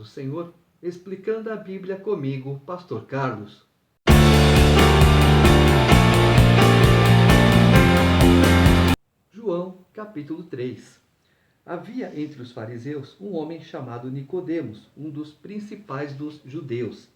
do Senhor, explicando a Bíblia comigo, Pastor Carlos. João, capítulo 3. Havia entre os fariseus um homem chamado Nicodemos, um dos principais dos judeus.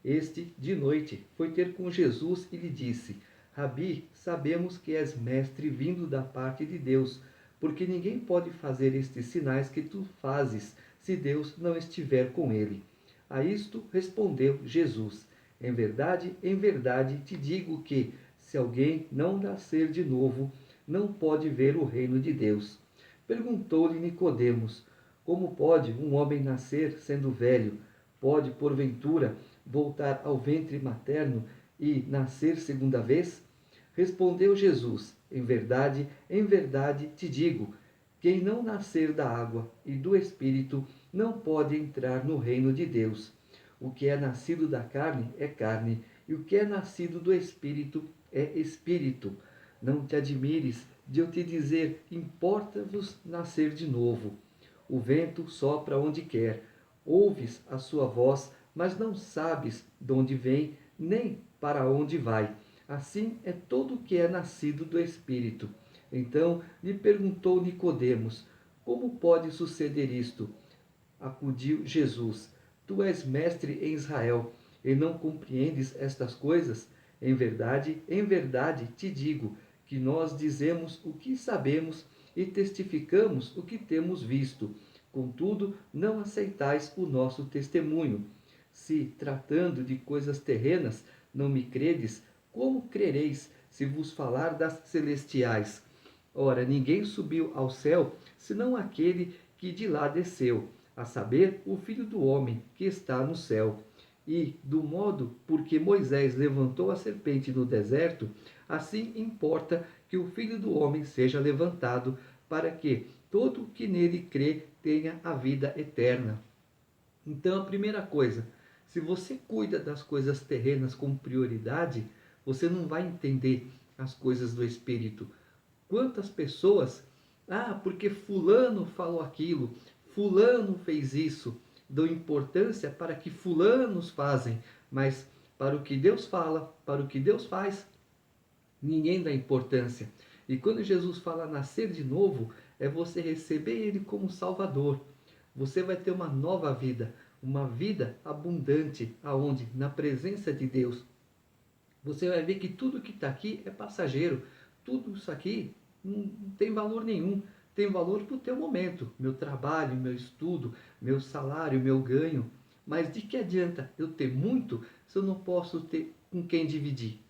Este, de noite, foi ter com Jesus e lhe disse: Rabi, sabemos que és mestre vindo da parte de Deus, porque ninguém pode fazer estes sinais que tu fazes, se Deus não estiver com ele. A isto respondeu Jesus: em verdade te digo que, se alguém não nascer de novo, não pode ver o reino de Deus. Perguntou-lhe Nicodemos: como pode um homem nascer sendo velho? Pode, porventura, voltar ao ventre materno e nascer segunda vez? Respondeu Jesus: em verdade te digo, quem não nascer da água e do Espírito não pode entrar no reino de Deus. O que é nascido da carne é carne, e o que é nascido do Espírito é Espírito. Não te admires de eu te dizer: importa-vos nascer de novo. O vento sopra onde quer, ouves a sua voz, mas não sabes de onde vem, nem para onde vai. Assim é todo o que é nascido do Espírito. Então lhe perguntou Nicodemos: como pode suceder isto? Acudiu Jesus: tu és mestre em Israel, e não compreendes estas coisas? Em verdade te digo, que nós dizemos o que sabemos e testificamos o que temos visto. Contudo, não aceitais o nosso testemunho. Se, tratando de coisas terrenas, não me credes, como crereis se vos falar das celestiais? Ora, ninguém subiu ao céu, senão aquele que de lá desceu, a saber, o Filho do homem que está no céu. E, do modo por que Moisés levantou a serpente no deserto, assim importa que o Filho do homem seja levantado, para que todo o que nele crê tenha a vida eterna. Então, a primeira coisa, se você cuida das coisas terrenas com prioridade, você não vai entender as coisas do Espírito. Quantas pessoas, porque fulano falou aquilo, fulano fez isso, dão importância para que fulanos fazem, mas para o que Deus fala, para o que Deus faz, ninguém dá importância. E quando Jesus fala nascer de novo, é você receber Ele como Salvador. Você vai ter uma nova vida, uma vida abundante, aonde? Na presença de Deus. Você vai ver que tudo que está aqui é passageiro. Tudo isso aqui não tem valor nenhum. Tem valor para o teu momento. Meu trabalho, meu estudo, meu salário, meu ganho. Mas de que adianta eu ter muito se eu não posso ter com quem dividir?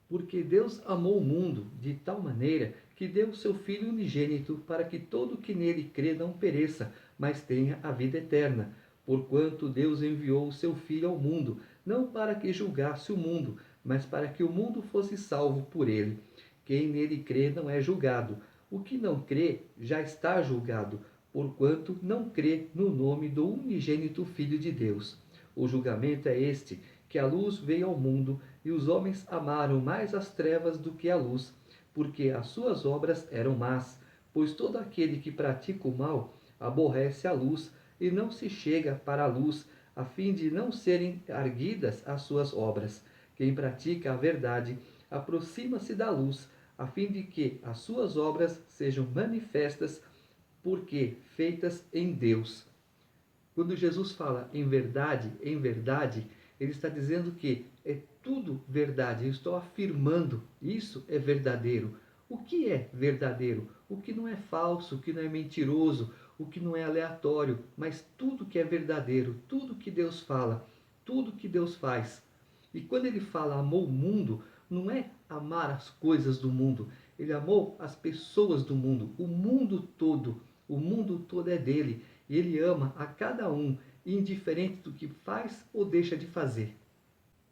Porque Deus amou o mundo de tal maneira que deu o seu Filho unigênito para que todo que nele crê não pereça, mas tenha a vida eterna. Porquanto Deus enviou o seu Filho ao mundo, não para que julgasse o mundo, mas para que o mundo fosse salvo por ele. Quem nele crê não é julgado. O que não crê já está julgado, porquanto não crê no nome do unigênito Filho de Deus. O julgamento é este, que a luz veio ao mundo, e os homens amaram mais as trevas do que a luz, porque as suas obras eram más. Pois todo aquele que pratica o mal aborrece a luz, e não se chega para a luz, a fim de não serem arguidas as suas obras. Quem pratica a verdade aproxima-se da luz, a fim de que as suas obras sejam manifestas, porque feitas em Deus. Quando Jesus fala em verdade, ele está dizendo que é tudo verdade. Eu estou afirmando, isso é verdadeiro. O que é verdadeiro? O que não é falso, o que não é mentiroso, o que não é aleatório, mas tudo que é verdadeiro, tudo que Deus fala, tudo que Deus faz. E quando ele fala amou o mundo, não é amar as coisas do mundo. Ele amou as pessoas do mundo, o mundo todo. O mundo todo é dele. E ele ama a cada um, indiferente do que faz ou deixa de fazer.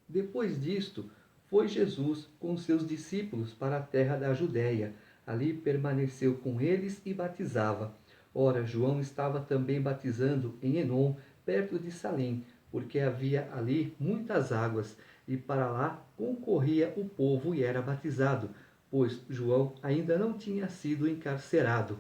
Depois disto, foi Jesus com seus discípulos para a terra da Judéia. Ali permaneceu com eles e batizava. Ora, João estava também batizando em Enom, perto de Salim, porque havia ali muitas águas, e para lá concorria o povo e era batizado, pois João ainda não tinha sido encarcerado.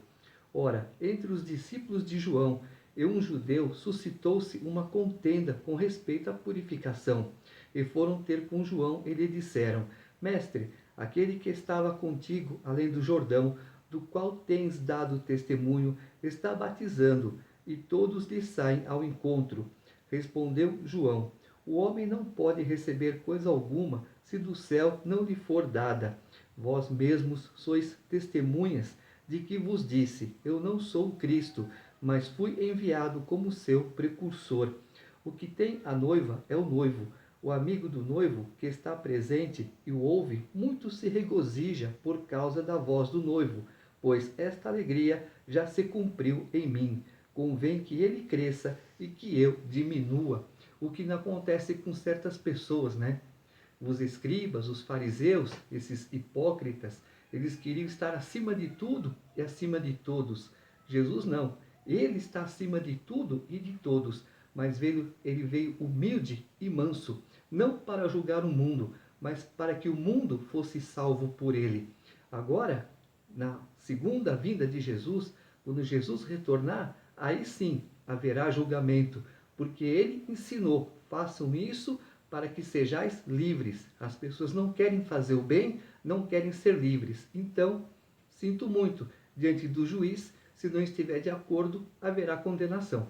Ora, entre os discípulos de João e um judeu, suscitou-se uma contenda com respeito à purificação. E foram ter com João e lhe disseram: Mestre, aquele que estava contigo além do Jordão, do qual tens dado testemunho, está batizando, e todos lhe saem ao encontro. Respondeu João: O homem não pode receber coisa alguma se do céu não lhe for dada. Vós mesmos sois testemunhas de que vos disse: Eu não sou o Cristo, mas fui enviado como seu precursor. O que tem a noiva é o noivo. O amigo do noivo, que está presente e o ouve, muito se regozija por causa da voz do noivo, pois esta alegria já se cumpriu em mim. Convém que ele cresça e que eu diminua. O que não acontece com certas pessoas, né? Os escribas, os fariseus, esses hipócritas, eles queriam estar acima de tudo e acima de todos. Jesus não. Ele está acima de tudo e de todos, mas ele veio humilde e manso, não para julgar o mundo, mas para que o mundo fosse salvo por ele. Agora, na segunda vinda de Jesus, quando Jesus retornar, aí sim haverá julgamento, porque ele ensinou: façam isso para que sejais livres. As pessoas não querem fazer o bem, não querem ser livres. Então, sinto muito, diante do juiz, se não estiver de acordo, haverá condenação.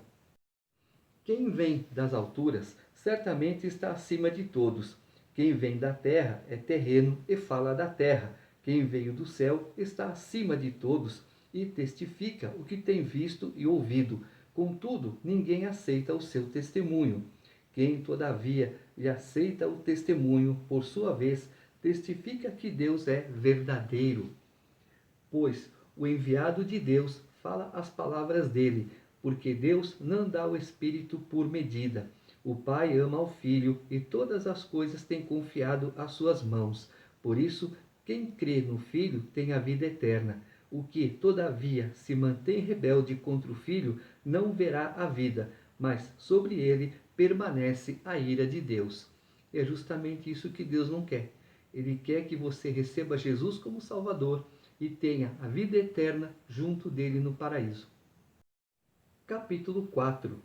Quem vem das alturas certamente está acima de todos. Quem vem da terra é terreno e fala da terra. Quem veio do céu está acima de todos e testifica o que tem visto e ouvido. Contudo, ninguém aceita o seu testemunho. Quem, todavia, lhe aceita o testemunho, por sua vez, testifica que Deus é verdadeiro. Pois o enviado de Deus fala as palavras dele, porque Deus não dá o Espírito por medida. O Pai ama ao Filho e todas as coisas tem confiado às suas mãos. Por isso, quem crê no Filho tem a vida eterna. O que, todavia, se mantém rebelde contra o Filho não verá a vida, mas sobre ele permanece a ira de Deus. E é justamente isso que Deus não quer. Ele quer que você receba Jesus como Salvador e tenha a vida eterna junto dele no paraíso. Capítulo 4.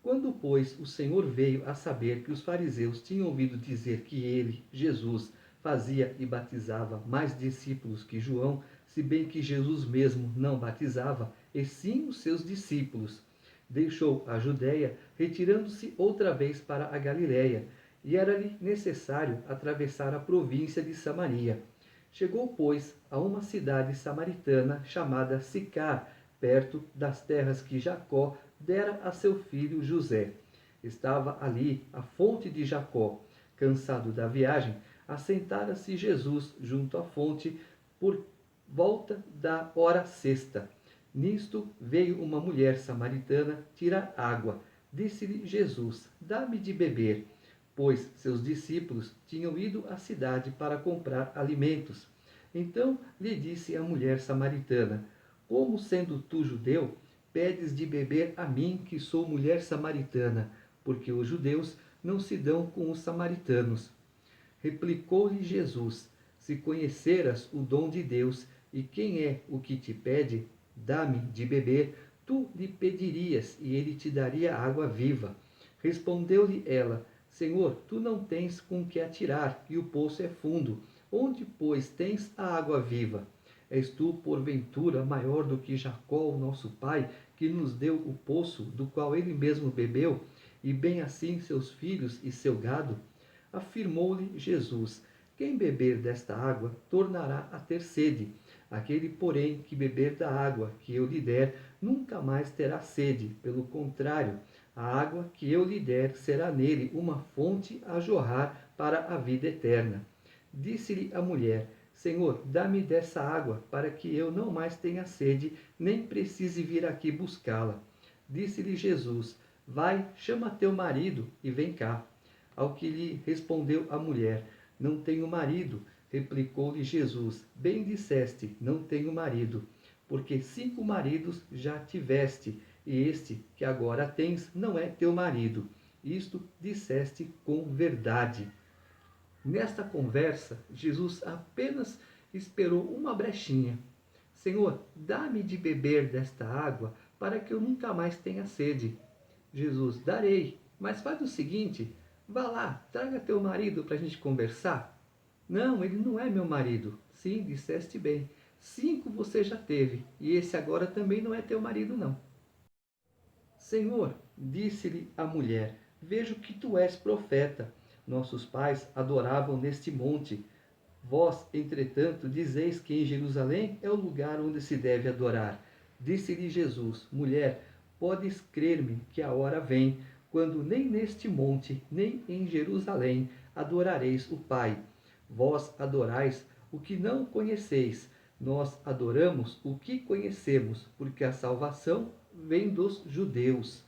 Quando, pois, o Senhor veio a saber que os fariseus tinham ouvido dizer que ele, Jesus, fazia e batizava mais discípulos que João, se bem que Jesus mesmo não batizava, e sim os seus discípulos, deixou a Judéia, retirando-se outra vez para a Galiléia, e era-lhe necessário atravessar a província de Samaria. Chegou, pois, a uma cidade samaritana chamada Sicar, perto das terras que Jacó dera a seu filho José. Estava ali a fonte de Jacó. Cansado da viagem, assentara-se Jesus junto à fonte por volta da hora sexta. Nisto veio uma mulher samaritana tirar água. Disse-lhe Jesus: Dá-me de beber, pois seus discípulos tinham ido à cidade para comprar alimentos. Então lhe disse a mulher samaritana: Como sendo tu judeu, pedes de beber a mim, que sou mulher samaritana? Porque os judeus não se dão com os samaritanos. Replicou-lhe Jesus: Se conheceras o dom de Deus e quem é o que te pede, dá-me de beber, tu lhe pedirias e ele te daria água viva. Respondeu-lhe ela: Senhor, tu não tens com que atirar e o poço é fundo. Onde, pois, tens a água viva? És tu, porventura, maior do que Jacó, o nosso pai, que nos deu o poço, do qual ele mesmo bebeu, e bem assim seus filhos e seu gado? Afirmou-lhe Jesus: Quem beber desta água tornará a ter sede. Aquele, porém, que beber da água que eu lhe der, nunca mais terá sede. Pelo contrário, a água que eu lhe der será nele uma fonte a jorrar para a vida eterna. Disse-lhe a mulher: Senhor, dá-me dessa água, para que eu não mais tenha sede, nem precise vir aqui buscá-la. Disse-lhe Jesus: Vai, chama teu marido e vem cá. Ao que lhe respondeu a mulher: Não tenho marido. Replicou-lhe Jesus: Bem disseste, não tenho marido, porque 5 maridos já tiveste, e este que agora tens não é teu marido. Isto disseste com verdade. Nesta conversa, Jesus apenas esperou uma brechinha. Senhor, dá-me de beber desta água, para que eu nunca mais tenha sede. Jesus: darei, mas faz o seguinte, vá lá, traga teu marido para a gente conversar. Não, ele não é meu marido. Sim, disseste bem. 5 você já teve, e esse agora também não é teu marido, não. Senhor, disse-lhe a mulher, vejo que tu és profeta. Nossos pais adoravam neste monte. Vós, entretanto, dizeis que em Jerusalém é o lugar onde se deve adorar. Disse-lhe Jesus, mulher, podes crer-me que a hora vem, quando nem neste monte, nem em Jerusalém adorareis o Pai. Vós adorais o que não conheceis, nós adoramos o que conhecemos, porque a salvação vem dos judeus.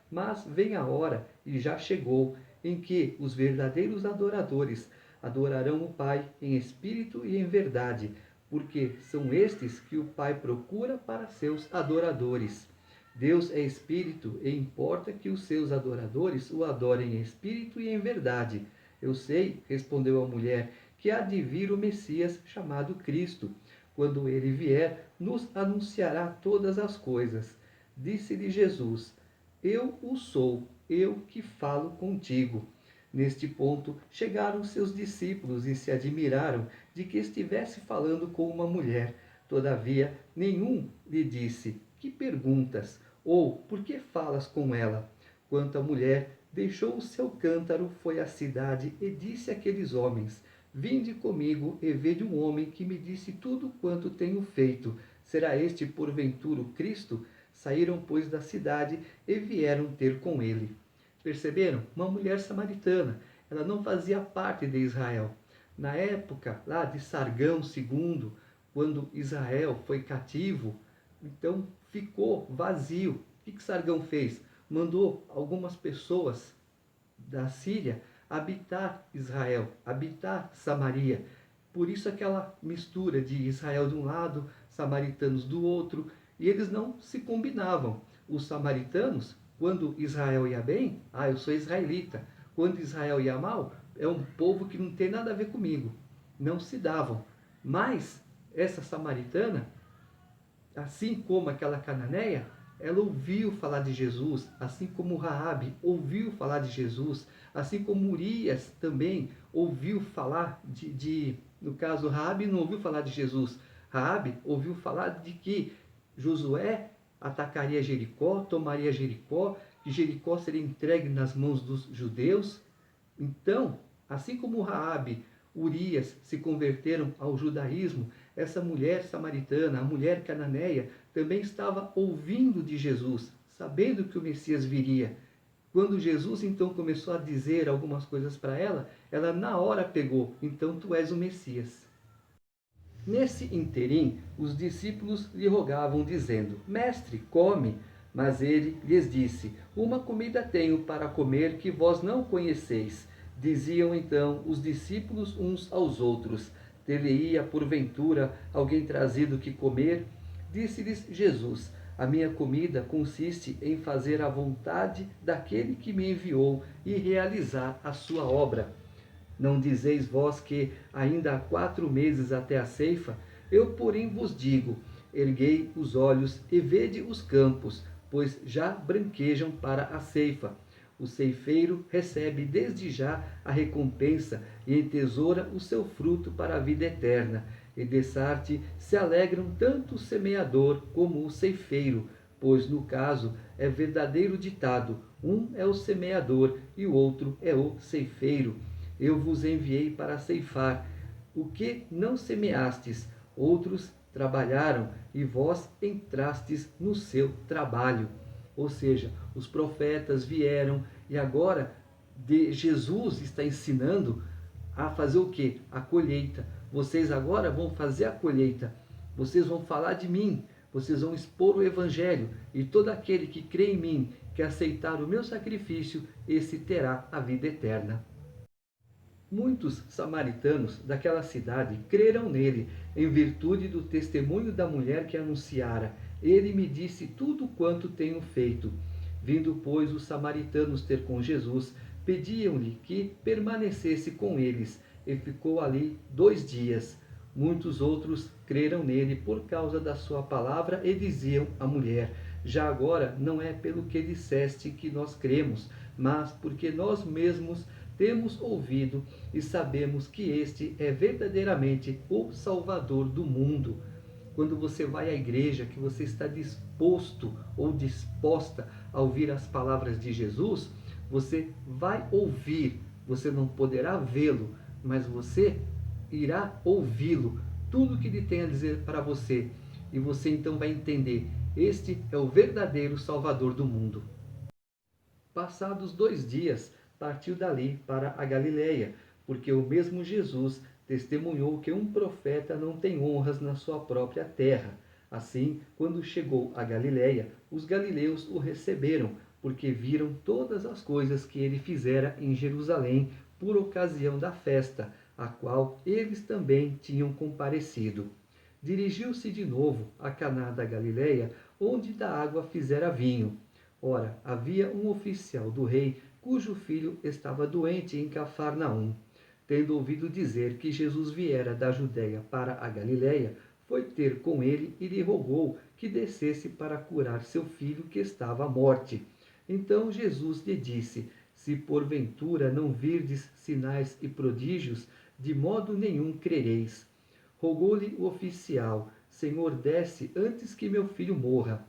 Mas vem a hora, e já chegou, em que os verdadeiros adoradores adorarão o Pai em espírito e em verdade, porque são estes que o Pai procura para seus adoradores. Deus é espírito e importa que os seus adoradores o adorem em espírito e em verdade. Eu sei, respondeu a mulher, que há de vir o Messias chamado Cristo. Quando ele vier, nos anunciará todas as coisas. Disse-lhe Jesus, eu o sou, eu que falo contigo. Neste ponto, chegaram seus discípulos e se admiraram de que estivesse falando com uma mulher. Todavia, nenhum lhe disse, que perguntas? Ou, por que falas com ela? Quanto à mulher, deixou o seu cântaro, foi à cidade e disse àqueles homens, vinde comigo e vede um homem que me disse tudo quanto tenho feito. Será este, porventura, o Cristo? Saíram, pois, da cidade e vieram ter com ele. Perceberam? Uma mulher samaritana. Ela não fazia parte de Israel. Na época lá de Sargão II, quando Israel foi cativo, então ficou vazio. O que Sargão fez? Mandou algumas pessoas da Síria habitar Israel, habitar Samaria. Por isso aquela mistura de Israel de um lado, samaritanos do outro, e eles não se combinavam. Os samaritanos, quando Israel ia bem, eu sou israelita. Quando Israel ia mal, é um povo que não tem nada a ver comigo. Não se davam. Mas essa samaritana, assim como aquela cananeia, ela ouviu falar de Jesus, assim como Raabe ouviu falar de Jesus, assim como Urias também ouviu falar no caso, Raabe não ouviu falar de Jesus. Raabe ouviu falar de que Josué atacaria Jericó, tomaria Jericó, que Jericó seria entregue nas mãos dos judeus. Então, assim como Raabe, Urias se converteram ao judaísmo, essa mulher samaritana, a mulher cananeia, também estava ouvindo de Jesus, sabendo que o Messias viria. Quando Jesus então começou a dizer algumas coisas para ela, ela na hora pegou, então tu és o Messias. Nesse interim, os discípulos lhe rogavam, dizendo, Mestre, come. Mas ele lhes disse, uma comida tenho para comer que vós não conheceis. Diziam então os discípulos uns aos outros, ter-lhe-ia porventura alguém trazido que comer? Disse-lhes Jesus, a minha comida consiste em fazer a vontade daquele que me enviou e realizar a sua obra. Não dizeis vós que ainda há 4 meses até a ceifa? Eu, porém, vos digo, erguei os olhos e vede os campos, pois já branquejam para a ceifa. O ceifeiro recebe desde já a recompensa e entesoura o seu fruto para a vida eterna. E dessarte se alegram tanto o semeador como o ceifeiro, pois no caso é verdadeiro ditado, um é o semeador e o outro é o ceifeiro. Eu vos enviei para ceifar o que não semeastes, outros trabalharam e vós entrastes no seu trabalho. Ou seja, os profetas vieram e agora Jesus está ensinando a fazer o quê? A colheita. Vocês agora vão fazer a colheita. Vocês vão falar de mim. Vocês vão expor o evangelho. E todo aquele que crê em mim, que aceitar o meu sacrifício, esse terá a vida eterna. Muitos samaritanos daquela cidade creram nele, em virtude do testemunho da mulher que anunciara. Ele me disse tudo quanto tenho feito. Vindo, pois, os samaritanos ter com Jesus, pediam-lhe que permanecesse com eles, e ficou ali 2 dias. Muitos outros creram nele por causa da sua palavra e diziam à mulher: já agora não é pelo que disseste que nós cremos, mas porque nós mesmos temos ouvido e sabemos que este é verdadeiramente o Salvador do mundo. Quando você vai à igreja, que você está disposto ou disposta a ouvir as palavras de Jesus, você vai ouvir, você não poderá vê-lo, mas você irá ouvi-lo, tudo que ele tem a dizer para você. E você então vai entender, este é o verdadeiro Salvador do mundo. Passados 2 dias, partiu dali para a Galiléia, porque o mesmo Jesus testemunhou que um profeta não tem honras na sua própria terra. Assim, quando chegou a Galiléia, os galileus o receberam, porque viram todas as coisas que ele fizera em Jerusalém por ocasião da festa, a qual eles também tinham comparecido. Dirigiu-se de novo a Caná da Galiléia, onde da água fizera vinho. Ora, havia um oficial do rei cujo filho estava doente em Cafarnaum. Tendo ouvido dizer que Jesus viera da Judéia para a Galiléia, foi ter com ele e lhe rogou que descesse para curar seu filho que estava à morte. Então Jesus lhe disse: se porventura não virdes sinais e prodígios, de modo nenhum crereis. Rogou-lhe o oficial: Senhor, desce antes que meu filho morra.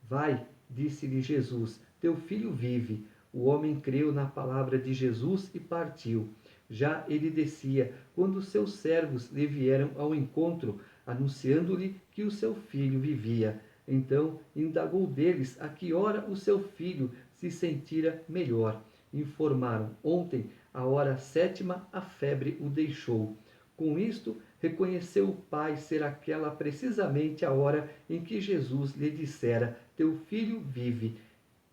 Vai, disse-lhe Jesus, teu filho vive. O homem creu na palavra de Jesus e partiu. Já ele descia, quando seus servos lhe vieram ao encontro, anunciando-lhe que o seu filho vivia. Então indagou deles a que hora o seu filho se sentira melhor. Informaram: ontem, à hora 7ª, a febre o deixou. Com isto, reconheceu o pai ser aquela precisamente a hora em que Jesus lhe dissera: teu filho vive.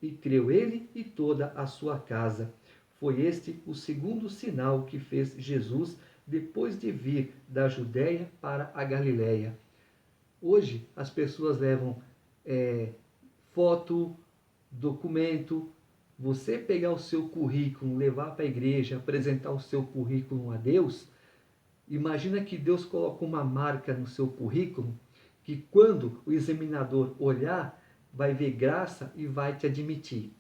E creu ele e toda a sua casa. Foi este o segundo sinal que fez Jesus depois de vir da Judéia para a Galiléia. Hoje as pessoas levam foto, documento. Você pegar o seu currículo, levar para a igreja, apresentar o seu currículo a Deus. Imagina que Deus coloca uma marca no seu currículo, que quando o examinador olhar, vai ver graça e vai te admitir.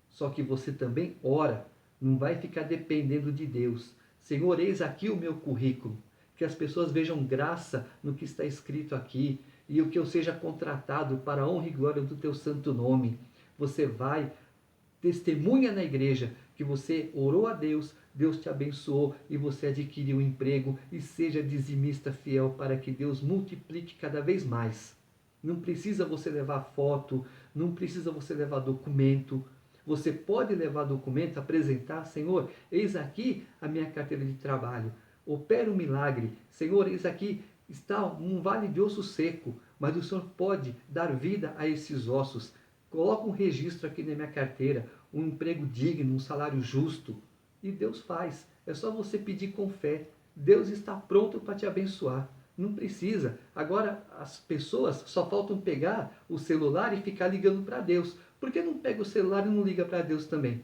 Só que você também ora, não vai ficar dependendo de Deus. Senhor, eis aqui o meu currículo. Que as pessoas vejam graça no que está escrito aqui e o que eu seja contratado para a honra e glória do teu santo nome. Você vai, testemunha na igreja que você orou a Deus, Deus te abençoou e você adquiriu um emprego, e seja dizimista fiel para que Deus multiplique cada vez mais. Não precisa você levar foto, não precisa você levar documento. Você pode levar documento, apresentar: Senhor, eis aqui a minha carteira de trabalho. Opera um milagre. Senhor, eis aqui está um vale de osso seco, mas o Senhor pode dar vida a esses ossos. Coloca um registro aqui na minha carteira, um emprego digno, um salário justo. E Deus faz. É só você pedir com fé. Deus está pronto para te abençoar. Não precisa. Agora as pessoas só faltam pegar o celular e ficar ligando para Deus. Por que não pega o celular e não liga para Deus também?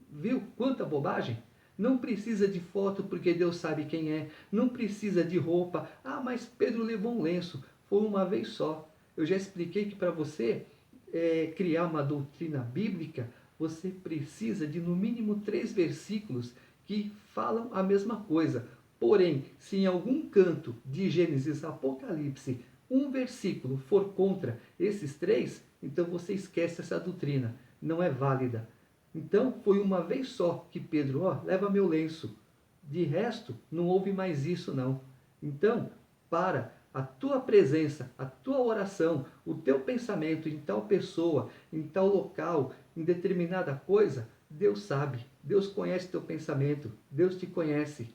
Viu quanta bobagem? Não precisa de foto porque Deus sabe quem é. Não precisa de roupa. Ah, mas Pedro levou um lenço. Foi uma vez só. Eu já expliquei que para você criar uma doutrina bíblica, você precisa de no mínimo 3 versículos que falam a mesma coisa. Porém, se em algum canto de Gênesis, Apocalipse, um versículo for contra esses 3, então você esquece essa doutrina. Não é válida. Então, foi uma vez só que Pedro, leva meu lenço. De resto, não houve mais isso não. Então, para a tua presença, a tua oração, o teu pensamento em tal pessoa, em tal local, em determinada coisa, Deus sabe. Deus conhece teu pensamento. Deus te conhece.